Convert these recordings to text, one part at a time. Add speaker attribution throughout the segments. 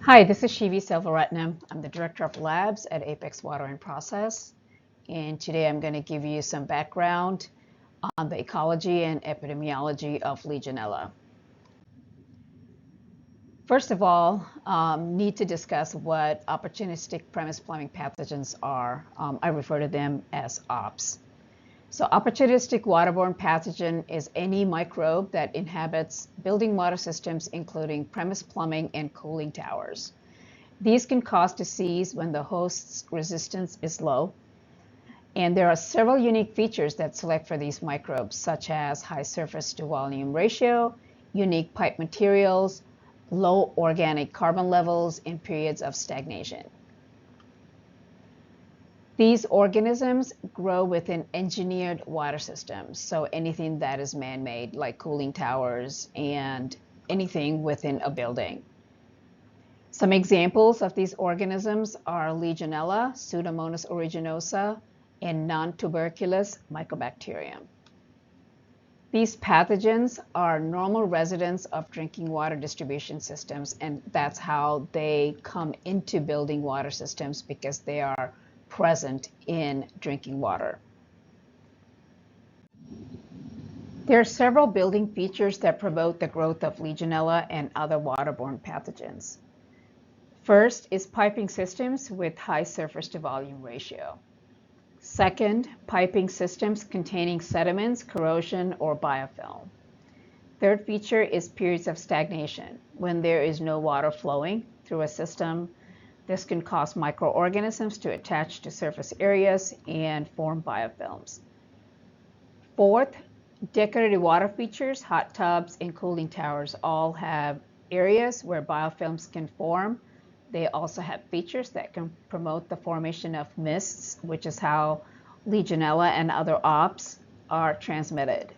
Speaker 1: Hi, this is Shivi Selvaratnam. I'm the Director of Labs at Apex Water and Process, and today I'm going to give you some background on the ecology and epidemiology of Legionella. First of all, need to discuss what opportunistic premise plumbing pathogens are. I refer to them as OPS. So opportunistic waterborne pathogen is any microbe that inhabits building water systems, including premise plumbing and cooling towers. These can cause disease when the host's resistance is low. And there are several unique features that select for these microbes, such as high surface to volume ratio, unique pipe materials, low organic carbon levels in periods of stagnation. These organisms grow within engineered water systems, so anything that is man-made, like cooling towers and anything within a building. Some examples of these organisms are Legionella, Pseudomonas aeruginosa, and non-tuberculous Mycobacterium. These pathogens are normal residents of drinking water distribution systems, and that's how they come into building water systems, because they are present in drinking water. There are several building features that promote the growth of Legionella and other waterborne pathogens. First is piping systems with high surface to volume ratio. Second, piping systems containing sediments, corrosion, or biofilm. Third feature is periods of stagnation, when there is no water flowing through a system. This can cause microorganisms to attach to surface areas and form biofilms. Fourth, decorative water features, hot tubs, and cooling towers all have areas where biofilms can form. They also have features that can promote the formation of mists, which is how Legionella and other OPS are transmitted.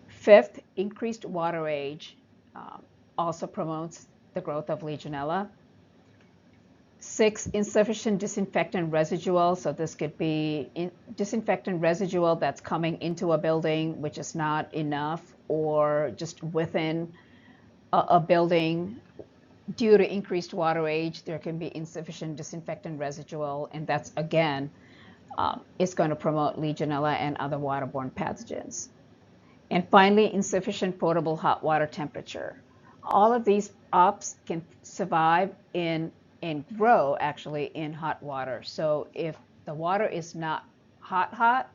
Speaker 1: Fifth, increased water age also promotes the growth of Legionella. Six, insufficient disinfectant residual. So this could be disinfectant residual that's coming into a building, which is not enough, or just within a building. Due to increased water age, there can be insufficient disinfectant residual, and that's, again, it's going to promote Legionella and other waterborne pathogens. And finally, insufficient potable hot water temperature. All of these OPS can survive and grow actually in hot water. So if the water is not hot,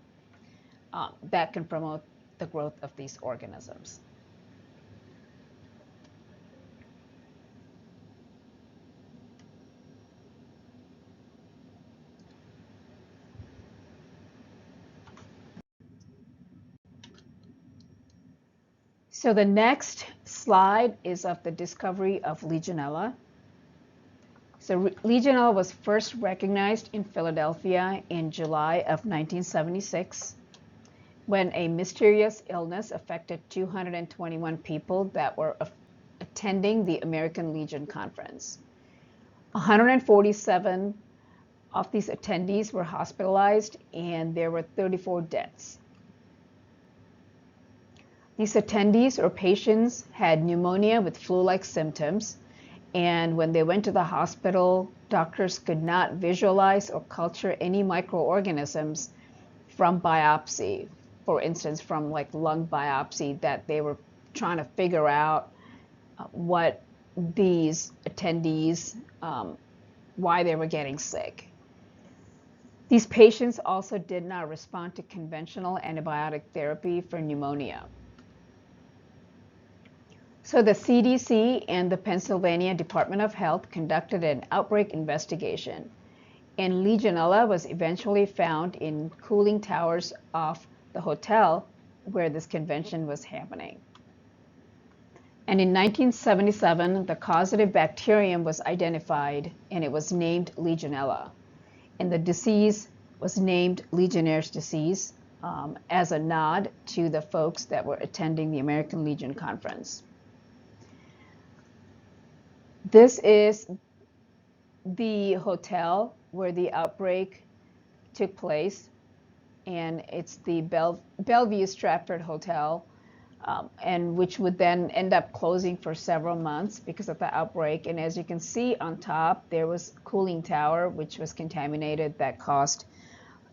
Speaker 1: that can promote the growth of these organisms. So the next slide is of the discovery of Legionella. So Legionella was first recognized in Philadelphia in July of 1976, when a mysterious illness affected 221 people that were attending the American Legion Conference. 147 of these attendees were hospitalized, and there were 34 deaths. These attendees or patients had pneumonia with flu-like symptoms, and when they went to the hospital, doctors could not visualize or culture any microorganisms from biopsy. For instance, from like lung biopsy, that they were trying to figure out what these attendees, why they were getting sick. These patients also did not respond to conventional antibiotic therapy for pneumonia. So the CDC and the Pennsylvania Department of Health conducted an outbreak investigation, and Legionella was eventually found in cooling towers of the hotel where this convention was happening. And in 1977, the causative bacterium was identified, and it was named Legionella. And the disease was named Legionnaire's Disease as a nod to the folks that were attending the American Legion Conference. This is the hotel where the outbreak took place, and it's the Bellevue Stratford Hotel. and which would then end up closing for several months because of the outbreak. And as you can see on top, there was a cooling tower which was contaminated that caused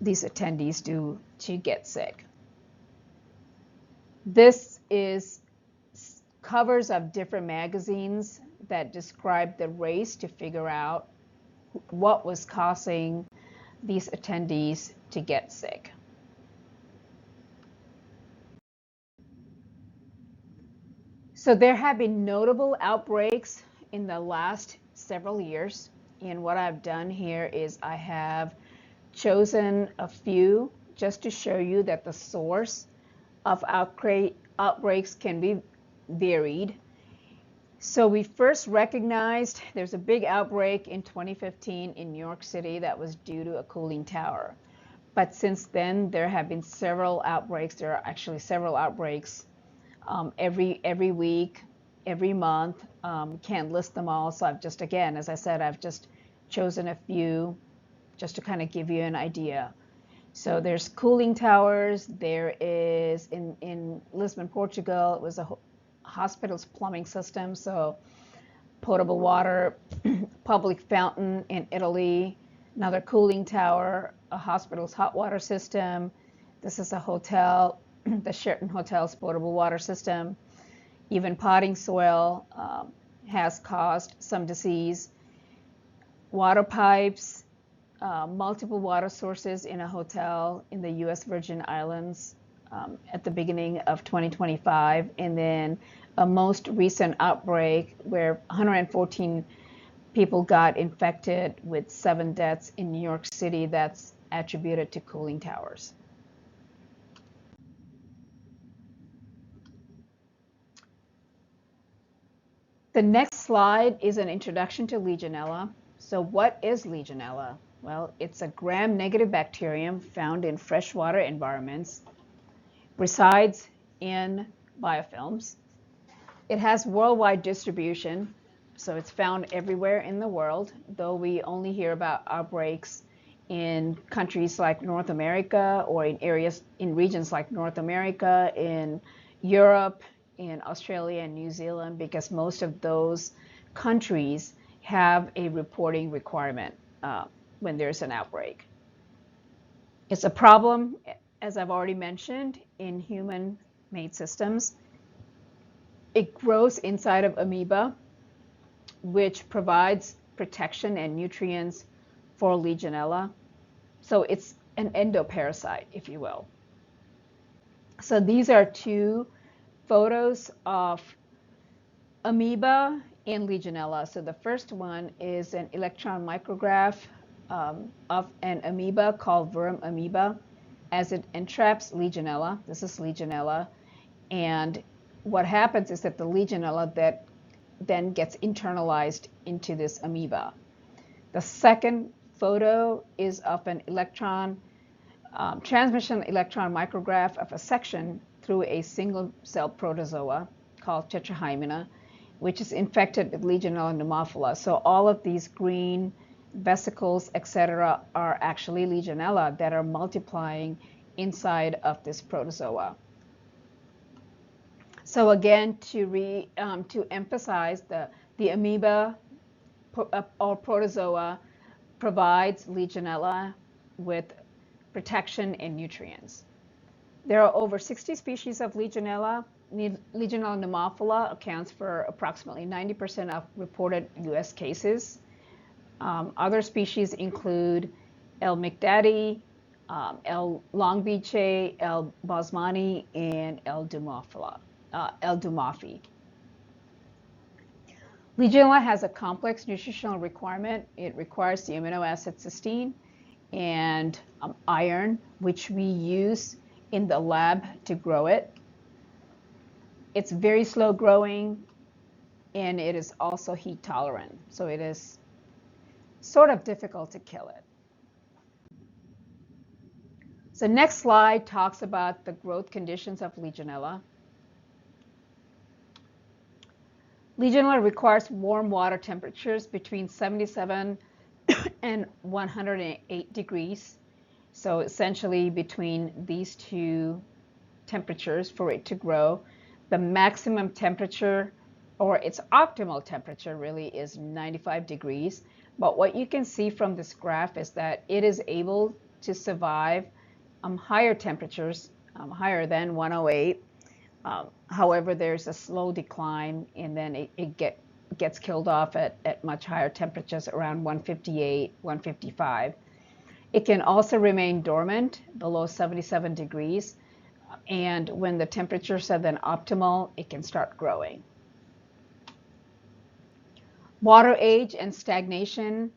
Speaker 1: these attendees to get sick. This is covers of different magazines that describe the race to figure out what was causing these attendees to get sick. So there have been notable outbreaks in the last several years, and what I've done here is I have chosen a few just to show you that the source of outbreaks can be varied. So we first recognized there's a big outbreak in 2015 in New York City that was due to a cooling tower. But since then, there have been several outbreaks. There are actually several outbreaks every week, every month. Can't list them all. So I've just, again, as I said, I've just chosen a few just to kind of give you an idea. So there's cooling towers. There is, in Lisbon, Portugal, it was a hospital's plumbing system, so potable water, public fountain in Italy, another cooling tower, a hospital's hot water system. This is a hotel, the Sheraton Hotel's potable water system. Even potting soil has caused some disease. Water pipes, multiple water sources in a hotel in the U.S. Virgin Islands at the beginning of 2025, and then a most recent outbreak where 114 people got infected with 7 deaths in New York City that's attributed to cooling towers. The next slide is an introduction to Legionella. So what is Legionella? Well, it's a gram-negative bacterium found in freshwater environments, resides in biofilms. It has worldwide distribution, so it's found everywhere in the world, though we only hear about outbreaks in countries like North America, or in regions like North America, in Europe, in Australia and New Zealand, because most of those countries have a reporting requirement when there's an outbreak. It's a problem, as I've already mentioned, in human-made systems. It grows inside of amoeba, which provides protection and nutrients for Legionella. So it's an endoparasite, if you will. So these are 2 photos of amoeba and Legionella. So the first one is an electron micrograph of an amoeba called worm amoeba as it entraps Legionella. This is Legionella. And what happens is that the Legionella that then gets internalized into this amoeba. The second photo is of an transmission electron micrograph of a section through a single cell protozoa called Tetrahymena, which is infected with Legionella pneumophila. So all of these green vesicles, etc., are actually Legionella that are multiplying inside of this protozoa. So again, to emphasize, the amoeba or protozoa provides Legionella with protection and nutrients. There are over 60 species of Legionella. Legionella pneumophila accounts for approximately 90% of reported U.S. cases. Other species include L. mcdaddi, L. longbeachi, L. bosmani, and L. dumophii. Legionella has a complex nutritional requirement. It requires the amino acid cysteine and iron, which we use in the lab to grow it. It's very slow growing, and it is also heat tolerant, so it is sort of difficult to kill it. So next slide talks about the growth conditions of Legionella. Legionella requires warm water temperatures between 77 and 108 degrees. So essentially between these 2 temperatures for it to grow. The maximum temperature, or its optimal temperature, really is 95 degrees. But what you can see from this graph is that it is able to survive higher temperatures, higher than 108. However, there's a slow decline, and then it gets killed off at much higher temperatures, around 158, 155. It can also remain dormant below 77 degrees, and when the temperatures are then optimal, it can start growing. Water age and stagnation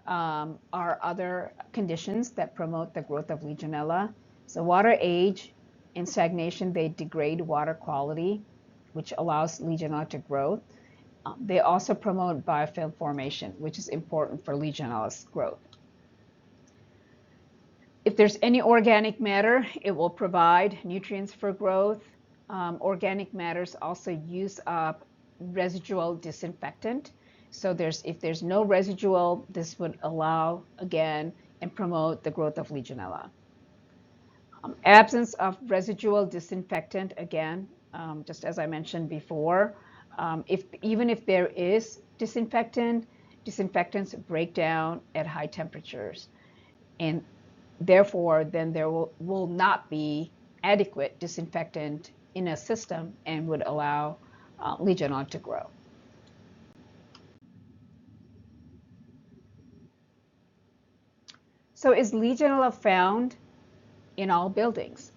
Speaker 1: are other conditions that promote the growth of Legionella. So water age and stagnation, they degrade water quality, which allows Legionella to grow. They also promote biofilm formation, which is important for Legionella's growth. If there's any organic matter, it will provide nutrients for growth. Organic matters also use up residual disinfectant. So if there's no residual, this would allow, again, and promote the growth of Legionella. Absence of residual disinfectant, again, just as I mentioned before, even if there is disinfectants break down at high temperatures. And therefore, then there will not be adequate disinfectant in a system and would allow Legionella to grow. So is Legionella found in all buildings?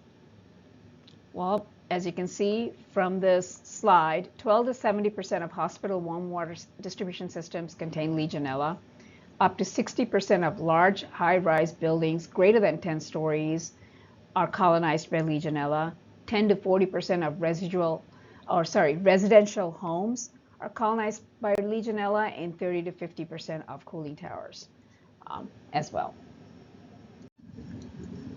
Speaker 1: Well, as you can see from this slide, 12 to 70% of hospital warm water distribution systems contain Legionella. Up to 60% of large high-rise buildings greater than 10 stories are colonized by Legionella. 10 to 40% of residential homes are colonized by Legionella, and 30 to 50% of cooling towers as well.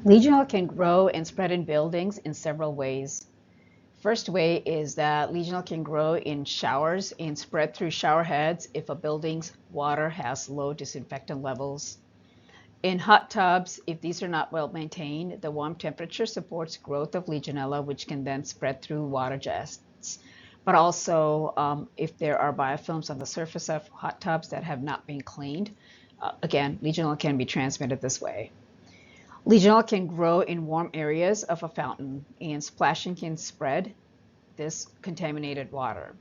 Speaker 1: Legionella can grow and spread in buildings in several ways. First way is that Legionella can grow in showers and spread through shower heads if a building's water has low disinfectant levels. In hot tubs, if these are not well maintained, the warm temperature supports growth of Legionella, which can then spread through water jets. But also, if there are biofilms on the surface of hot tubs that have not been cleaned, again, Legionella can be transmitted this way. Legionella can grow in warm areas of a fountain, and splashing can spread this contaminated water.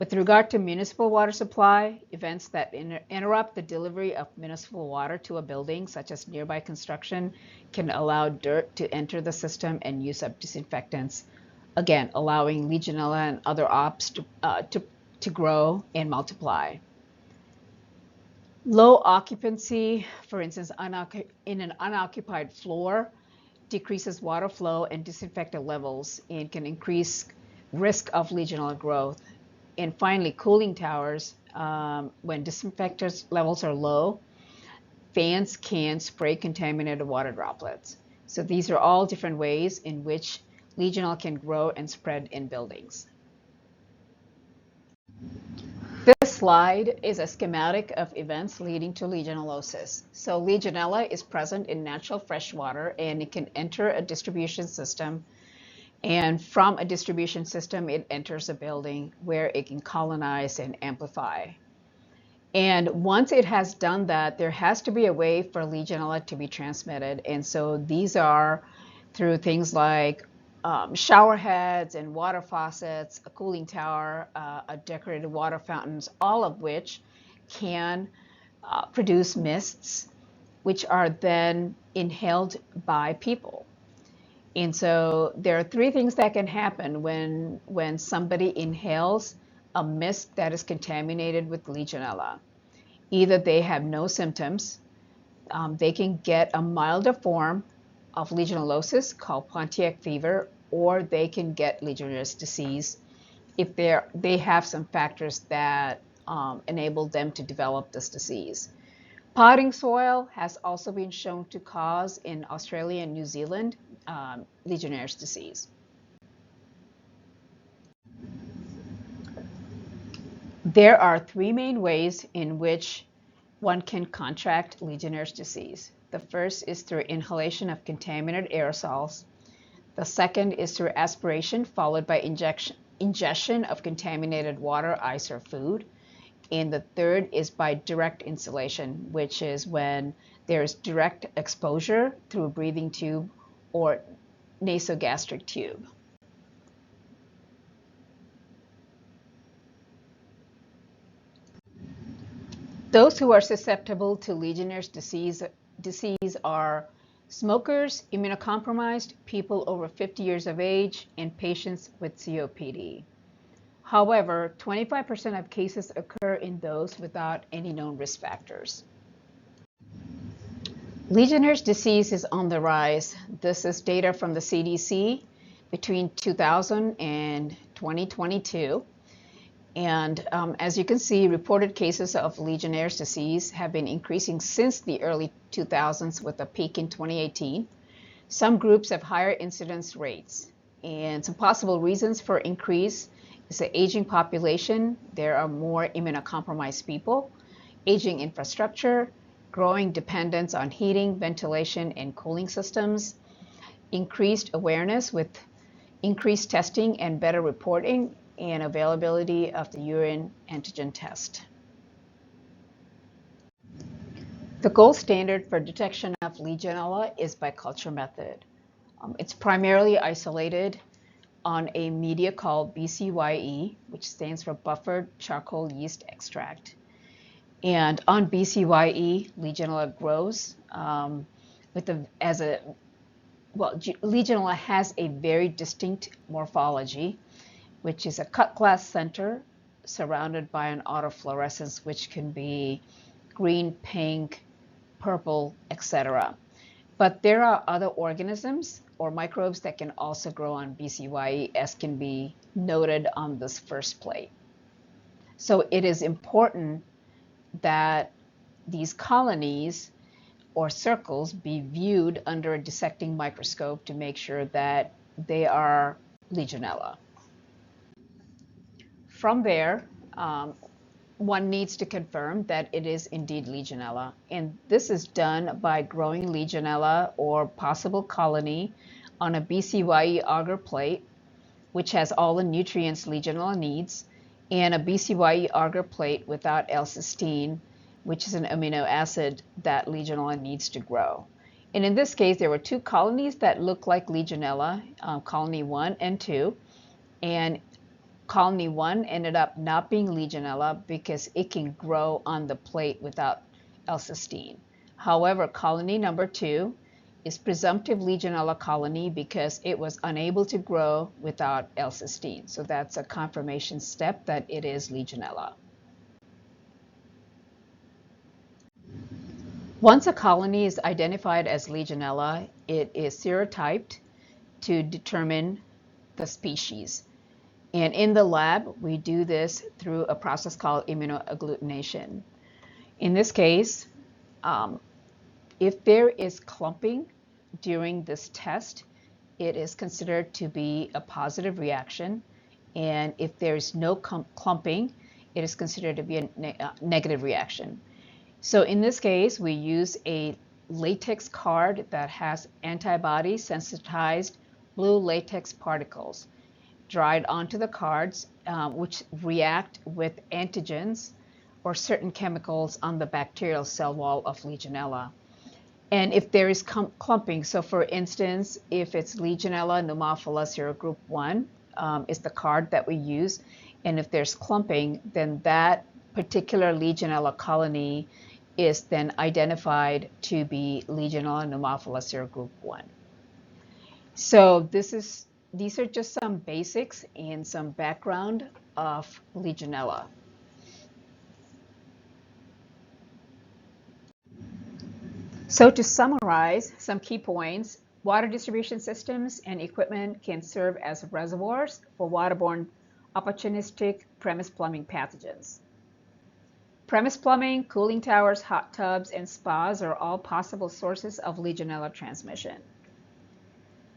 Speaker 1: With regard to municipal water supply, events that interrupt the delivery of municipal water to a building, such as nearby construction, can allow dirt to enter the system and use up disinfectants, again, allowing Legionella and other ops to grow and multiply. Low occupancy, for instance, in an unoccupied floor, decreases water flow and disinfectant levels and can increase risk of Legionella growth. And finally, cooling towers, when disinfectant levels are low, fans can spray contaminated water droplets. So these are all different ways in which Legionella can grow and spread in buildings. This slide is a schematic of events leading to legionellosis. So Legionella is present in natural fresh water, and it can enter a distribution system. And from a distribution system, it enters a building where it can colonize and amplify. And once it has done that, there has to be a way for Legionella to be transmitted. And so these are through things like shower heads and water faucets, a cooling tower, a decorated water fountains, all of which can produce mists, which are then inhaled by people. And so there are three things that can happen when somebody inhales a mist that is contaminated with Legionella. Either they have no symptoms, they can get a milder form of legionellosis called Pontiac fever, or they can get Legionnaire's disease if they have some factors that enable them to develop this disease. Potting soil has also been shown to cause, in Australia and New Zealand, Legionnaire's disease. There are three main ways in which one can contract Legionnaire's disease. The first is through inhalation of contaminated aerosols. The second is through aspiration, followed by ingestion of contaminated water, ice, or food. And the third is by direct inhalation, which is when there's direct exposure through a breathing tube or nasogastric tube. Those who are susceptible to Legionnaire's disease are smokers, immunocompromised, people over 50 years of age, and patients with COPD. However, 25% of cases occur in those without any known risk factors. Legionnaire's disease is on the rise. This is data from the CDC between 2000 and 2022. And as you can see, reported cases of Legionnaire's disease have been increasing since the early 2000s with a peak in 2018. Some groups have higher incidence rates. And some possible reasons for increase is the aging population. There are more immunocompromised people, aging infrastructure, growing dependence on heating, ventilation, and cooling systems, increased awareness with increased testing and better reporting, and availability of the urine antigen test. The gold standard for detection of Legionella is by culture method. It's primarily isolated on a media called BCYE, which stands for buffered charcoal yeast extract. And on BCYE, Legionella grows Legionella has a very distinct morphology, which is a cut glass center surrounded by an autofluorescence, which can be green, pink, purple, etc. But there are other organisms or microbes that can also grow on BCYE, as can be noted on this first plate. So it is important that these colonies or circles be viewed under a dissecting microscope to make sure that they are Legionella. From there, one needs to confirm that it is indeed Legionella. And this is done by growing Legionella or possible colony on a BCYE agar plate, which has all the nutrients Legionella needs, and a BCYE agar plate without L-cysteine, which is an amino acid that Legionella needs to grow. And in this case, there were two colonies that look like Legionella, colony 1 and 2, and colony 1 ended up not being Legionella because it can grow on the plate without L-cysteine. However, colony number 2 is presumptive Legionella colony because it was unable to grow without L-cysteine. So that's a confirmation step that it is Legionella. Once a colony is identified as Legionella, it is serotyped to determine the species. And in the lab, we do this through a process called immunoagglutination. In this case, if there is clumping during this test, it is considered to be a positive reaction. And if there is no clumping, it is considered to be a negative reaction. So in this case, we use a latex card that has antibody sensitized blue latex particles dried onto the cards, which react with antigens or certain chemicals on the bacterial cell wall of Legionella. And if there is clumping, so for instance, if it's Legionella pneumophila serogroup 1 is the card that we use, and if there's clumping, then that particular Legionella colony is then identified to be Legionella pneumophila serogroup 1. So these are just some basics and some background of Legionella. So to summarize some key points, water distribution systems and equipment can serve as reservoirs for waterborne opportunistic premise plumbing pathogens. Premise plumbing, cooling towers, hot tubs, and spas are all possible sources of Legionella transmission.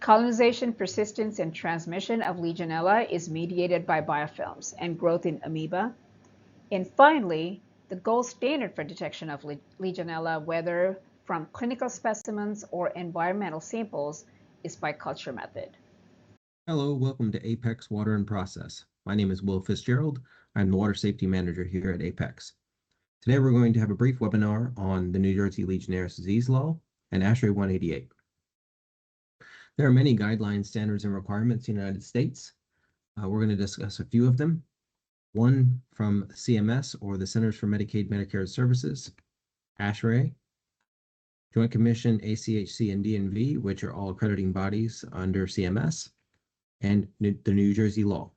Speaker 1: Colonization, persistence, and transmission of Legionella is mediated by biofilms and growth in amoeba. And finally, the gold standard for detection of Legionella, whether from clinical specimens or environmental samples, is by culture method.
Speaker 2: Hello, welcome to Apex Water and Process. My name is Will Fitzgerald. I'm the Water Safety Manager here at Apex. Today we're going to have a brief webinar on the New Jersey Legionnaire Disease Law and ASHRAE 188. There are many guidelines, standards, and requirements in the United States. We're going to discuss a few of them. One from CMS, or the Centers for Medicaid Medicare Services, ASHRAE, Joint Commission, ACHC, and DNV, which are all accrediting bodies under CMS, and the New Jersey law.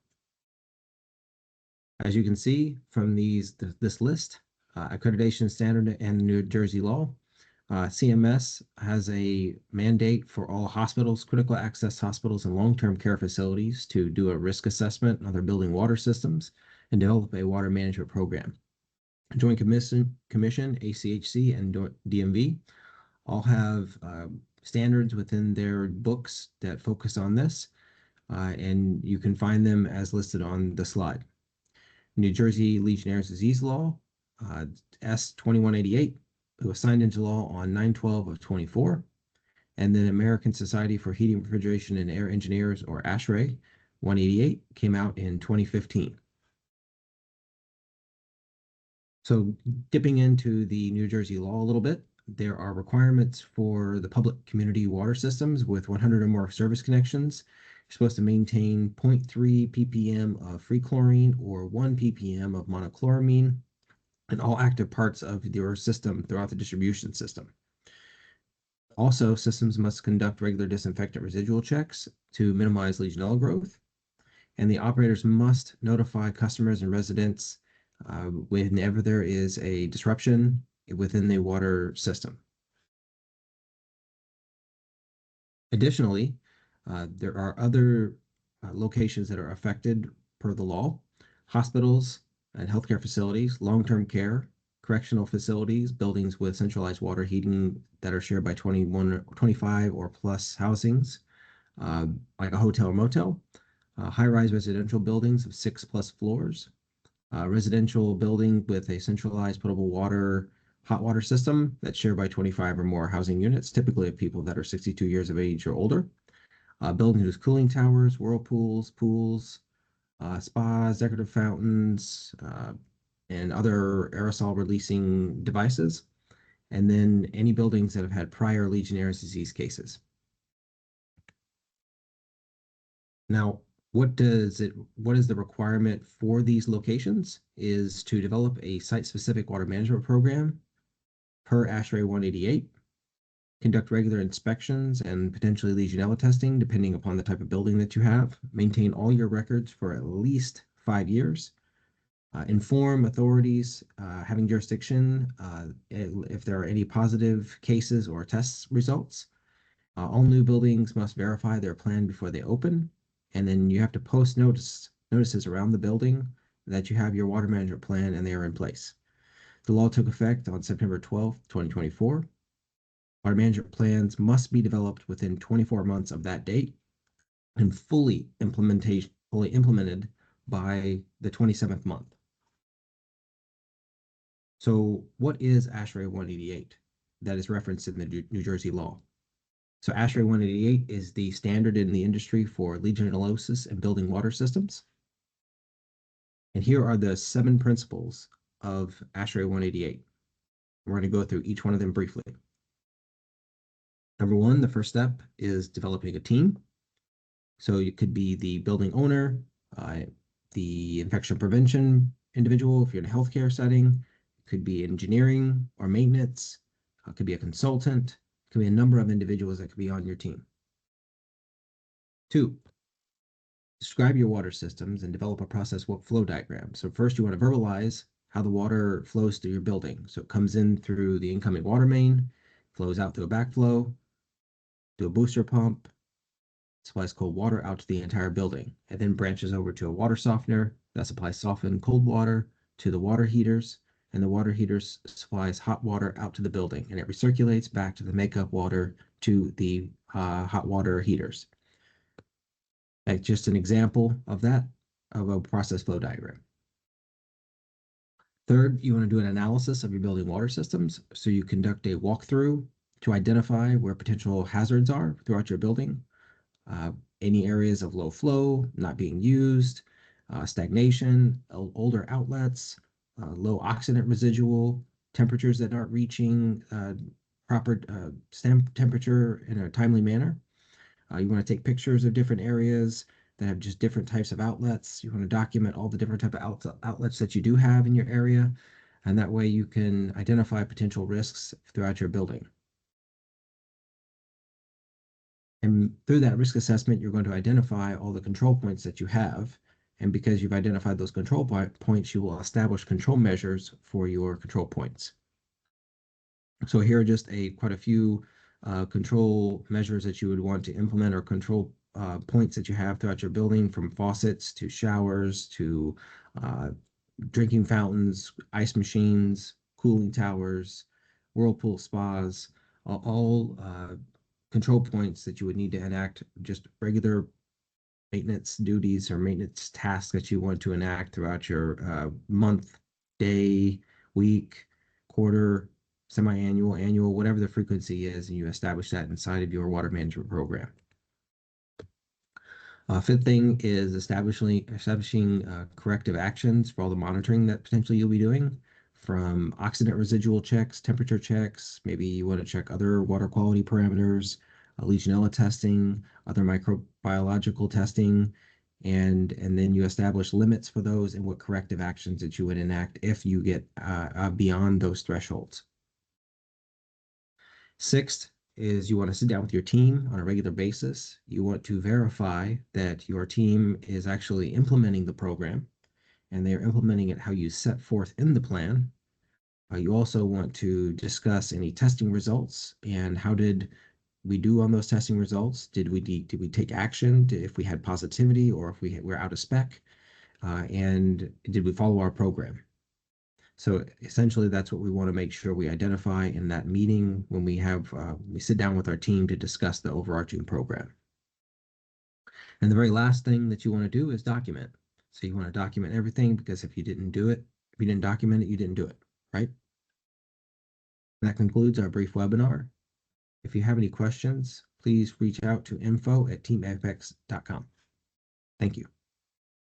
Speaker 2: As you can see from this list, accreditation standard and New Jersey law, CMS has a mandate for all hospitals, critical access hospitals, and long-term care facilities to do a risk assessment of their building water systems and develop a water management program. Joint Commission, ACHC, and DMV all have standards within their books that focus on this, and you can find them as listed on the slide. New Jersey Legionnaire Disease Law, S2188, it was signed into law on 9/12 of 24, and then American Society for Heating, Refrigeration, and Air Engineers, or ASHRAE 188, came out in 2015. So dipping into the New Jersey law a little bit, there are requirements for the public community water systems with 100 or more service connections. You're supposed to maintain 0.3 ppm of free chlorine or 1 ppm of monochloramine in all active parts of your system throughout the distribution system. Also, systems must conduct regular disinfectant residual checks to minimize Legionella growth, and the operators must notify customers and residents whenever there is a disruption within the water system. Additionally, there are other locations that are affected per the law: hospitals and healthcare facilities, long-term care, correctional facilities, buildings with centralized water heating that are shared by 25 or plus housings, like a hotel or motel, high-rise residential buildings of 6+ floors, residential building with a centralized potable water, hot water system that's shared by 25 or more housing units, typically of people that are 62 years of age or older, buildings with cooling towers, whirlpools, pools, spas, decorative fountains, and other aerosol releasing devices, and then any buildings that have had prior Legionnaire's disease cases. Now, what is the requirement for these locations is to develop a site-specific water management program per ASHRAE 188, conduct regular inspections and potentially Legionella testing depending upon the type of building that you have, maintain all your records for at least 5 years, inform authorities having jurisdiction if there are any positive cases or test results. All new buildings must verify their plan before they open, and then you have to post notices around the building that you have your water management plan and they are in place. The law took effect on September 12th, 2024. Water management plans must be developed within 24 months of that date and fully implemented by the 27th month. So what is ASHRAE 188 that is referenced in the New Jersey law? So ASHRAE 188 is the standard in the industry for legionellosis and building water systems. And here are the 7 principles of ASHRAE 188. We're going to go through each one of them briefly. Number 1, the first step is developing a team. So it could be the building owner, the infection prevention individual if you're in a healthcare setting, it could be engineering or maintenance, it could be a consultant, it could be a number of individuals that could be on your team. 2, describe your water systems and develop a process flow diagram. So first you want to verbalize how the water flows through your building. So it comes in through the incoming water main, flows out through a backflow, to a booster pump, supplies cold water out to the entire building. It then branches over to a water softener that supplies softened cold water to the water heaters, and the water heaters supplies hot water out to the building, and it recirculates back to the makeup water to the hot water heaters. That's just an example of that, of a process flow diagram. Third, you want to do an analysis of your building water systems. So you conduct a walkthrough to identify where potential hazards are throughout your building. any areas of low flow not being used, stagnation, older outlets, low oxidant residual, temperatures that aren't reaching proper temperature in a timely manner. You want to take pictures of different areas that have just different types of outlets. You want to document all the different type of outlets that you do have in your area, and that way you can identify potential risks throughout your building. And through that risk assessment, you're going to identify all the control points that you have. And because you've identified those control points, you will establish control measures for your control points. So here are just quite a few control measures that you would want to implement, or control points that you have throughout your building, from faucets to showers to drinking fountains, ice machines, cooling towers, whirlpool spas, all control points that you would need to enact, just regular maintenance duties or maintenance tasks that you want to enact throughout your month, day, week, quarter, semi-annual, annual, whatever the frequency is, and you establish that inside of your water management program. Fifth thing is establishing corrective actions for all the monitoring that potentially you'll be doing, from oxidant residual checks, temperature checks. Maybe you want to check other water quality parameters, Legionella testing, other microbiological testing, and then you establish limits for those and what corrective actions that you would enact if you get beyond those thresholds. Sixth is you want to sit down with your team on a regular basis. You want to verify that your team is actually implementing the program and they're implementing it how you set forth in the plan. You also want to discuss any testing results and how did we do on those testing results. Did we take action if we had positivity, or if we were out of spec, and did we follow our program? So essentially, that's what we want to make sure we identify in that meeting when we sit down with our team to discuss the overarching program. And the very last thing that you want to do is document. So you want to document everything, because if you didn't document it, you didn't do it, right? That concludes our brief webinar. If you have any questions, please reach out to info@teamapex.com. Thank you.